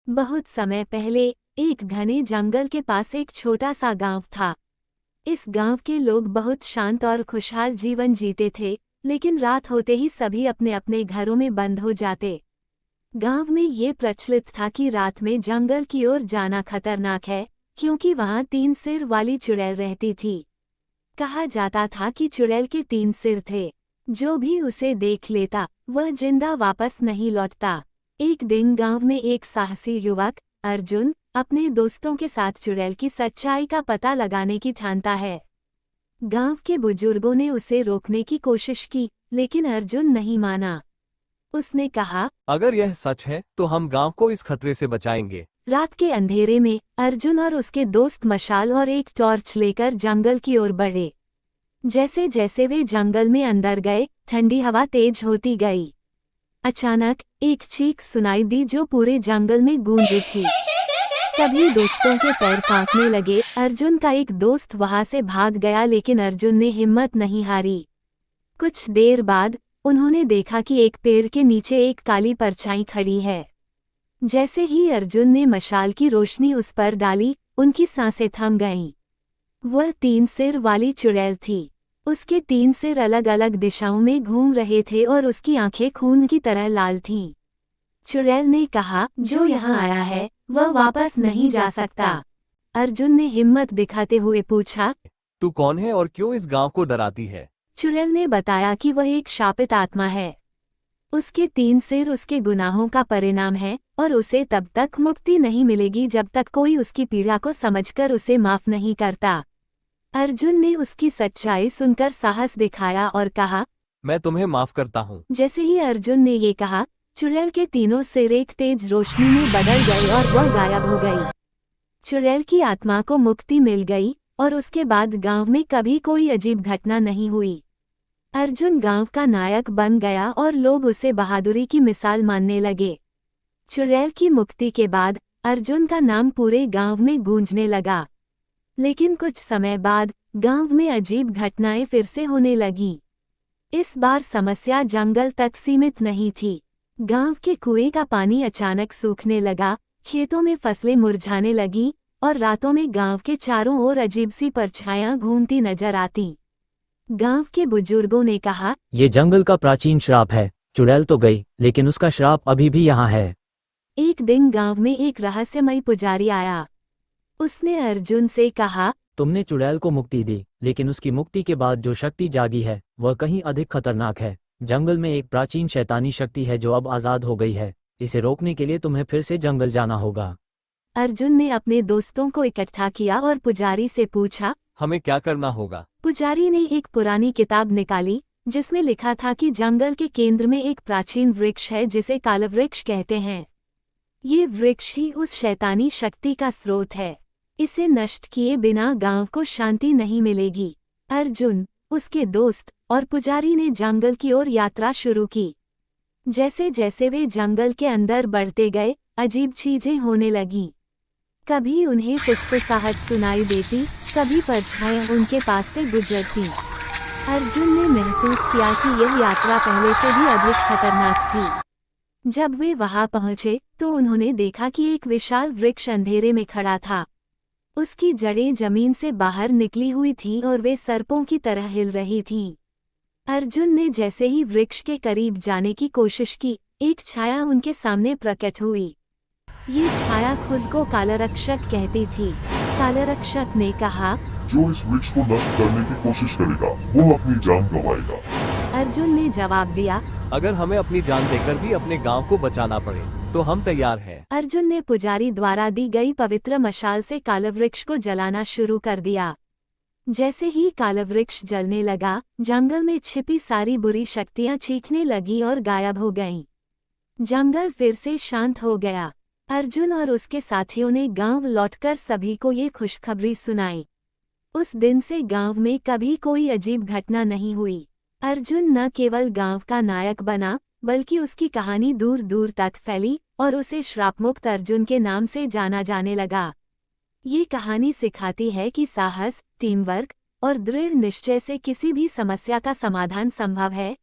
बहुत समय पहले एक घने जंगल के पास एक छोटा सा गांव था। इस गांव के लोग बहुत शांत और खुशहाल जीवन जीते थे, लेकिन रात होते ही सभी अपने अपने घरों में बंद हो जाते। गांव में ये प्रचलित था कि रात में जंगल की ओर जाना खतरनाक है, क्योंकि वहां 3 सिर वाली चुड़ैल रहती थी। कहा जाता था कि चुड़ैल के 3 सिर थे, जो भी उसे देख लेता वह जिंदा वापस नहीं लौटता। एक दिन गांव में एक साहसी युवक अर्जुन अपने दोस्तों के साथ चुड़ैल की सच्चाई का पता लगाने की ठानता है। गांव के बुजुर्गों ने उसे रोकने की कोशिश की, लेकिन अर्जुन नहीं माना। उसने कहा, अगर यह सच है तो हम गांव को इस खतरे से बचाएंगे। रात के अंधेरे में अर्जुन और उसके दोस्त मशाल और एक टॉर्च लेकर जंगल की ओर बढ़े। जैसे जैसे वे जंगल में अंदर गए, ठंडी हवा तेज होती गई। अचानक एक चीख सुनाई दी जो पूरे जंगल में गूंज उठी। सभी दोस्तों के पैर कांपने लगे। अर्जुन का एक दोस्त वहां से भाग गया, लेकिन अर्जुन ने हिम्मत नहीं हारी। कुछ देर बाद उन्होंने देखा कि एक पेड़ के नीचे एक काली परछाई खड़ी है। जैसे ही अर्जुन ने मशाल की रोशनी उस पर डाली, उनकी सांसें थम गईं। वह 3 सिर वाली चुड़ैल थी। उसके 3 सिर अलग अलग दिशाओं में घूम रहे थे और उसकी आंखें खून की तरह लाल थीं। चुड़ैल ने कहा, जो यहाँ आया है वह वापस नहीं जा सकता। अर्जुन ने हिम्मत दिखाते हुए पूछा, तू कौन है और क्यों इस गांव को डराती है? चुड़ैल ने बताया कि वह एक शापित आत्मा है। उसके 3 सिर उसके गुनाहों का परिणाम है और उसे तब तक मुक्ति नहीं मिलेगी जब तक कोई उसकी पीड़ा को समझकर उसे माफ नहीं करता। अर्जुन ने उसकी सच्चाई सुनकर साहस दिखाया और कहा, मैं तुम्हें माफ करता हूँ। जैसे ही अर्जुन ने ये कहा, चुड़ैल के 3 सिर एक तेज रोशनी में बदल गए और वह गायब हो गई। चुड़ैल की आत्मा को मुक्ति मिल गई और उसके बाद गांव में कभी कोई अजीब घटना नहीं हुई। अर्जुन गांव का नायक बन गया और लोग उसे बहादुरी की मिसाल मानने लगे। चुड़ैल की मुक्ति के बाद अर्जुन का नाम पूरे गांव में गूंजने लगा। लेकिन कुछ समय बाद गांव में अजीब घटनाएं फिर से होने लगीं। इस बार समस्या जंगल तक सीमित नहीं थी। गांव के कुएं का पानी अचानक सूखने लगा, खेतों में फसलें मुरझाने लगीं और रातों में गांव के चारों ओर अजीब सी परछाइयां घूमती नजर आतीं। गांव के बुजुर्गों ने कहा, ये जंगल का प्राचीन श्राप है। चुड़ैल तो गई, लेकिन उसका श्राप अभी भी यहाँ है। एक दिन गांव में एक रहस्यमयी पुजारी आया। उसने अर्जुन से कहा, तुमने चुड़ैल को मुक्ति दी, लेकिन उसकी मुक्ति के बाद जो शक्ति जागी है वह कहीं अधिक खतरनाक है। जंगल में एक प्राचीन शैतानी शक्ति है जो अब आजाद हो गई है। इसे रोकने के लिए तुम्हें फिर से जंगल जाना होगा। अर्जुन ने अपने दोस्तों को इकट्ठा किया और पुजारी से पूछा, हमें क्या करना होगा? पुजारी ने एक पुरानी किताब निकाली जिसमें लिखा था कि जंगल के केंद्र में एक प्राचीन वृक्ष है जिसे कालवृक्ष कहते हैं। ये वृक्ष ही उस शैतानी शक्ति का स्रोत है। इसे नष्ट किए बिना गांव को शांति नहीं मिलेगी। अर्जुन, उसके दोस्त और पुजारी ने जंगल की ओर यात्रा शुरू की। जैसे जैसे वे जंगल के अंदर बढ़ते गए, अजीब चीजें होने लगीं। कभी उन्हें फुसफुसाहट सुनाई देती, कभी परछाइयां उनके पास से गुजरती। अर्जुन ने महसूस किया कि यह यात्रा पहले से भी अधिक खतरनाक थी। जब वे वहां पहुंचे तो उन्होंने देखा कि एक विशाल वृक्ष अंधेरे में खड़ा था। उसकी जड़ें जमीन से बाहर निकली हुई थीं और वे सर्पों की तरह हिल रही थीं। अर्जुन ने जैसे ही वृक्ष के करीब जाने की कोशिश की, एक छाया उनके सामने प्रकट हुई। ये छाया खुद को कालरक्षक कहती थी। कालरक्षक ने कहा, जो इस वृक्ष को नष्ट करने की कोशिश करेगा वो अपनी जान गंवाएगा। अर्जुन ने जवाब दिया, अगर हमें अपनी जान देकर भी अपने गांव को बचाना पड़े तो हम तैयार हैं। अर्जुन ने पुजारी द्वारा दी गई पवित्र मशाल से कालवृक्ष को जलाना शुरू कर दिया। जैसे ही कालवृक्ष जलने लगा, जंगल में छिपी सारी बुरी शक्तियां चीखने लगी और गायब हो गईं। जंगल फिर से शांत हो गया। अर्जुन और उसके साथियों ने गांव लौटकर सभी को ये खुशखबरी सुनाई। उस दिन से गांव में कभी कोई अजीब घटना नहीं हुई। अर्जुन न केवल गांव का नायक बना, बल्कि उसकी कहानी दूर दूर तक फैली और उसे श्रापमुक्त अर्जुन के नाम से जाना जाने लगा। ये कहानी सिखाती है कि साहस, टीम वर्क और दृढ़ निश्चय से किसी भी समस्या का समाधान संभव है।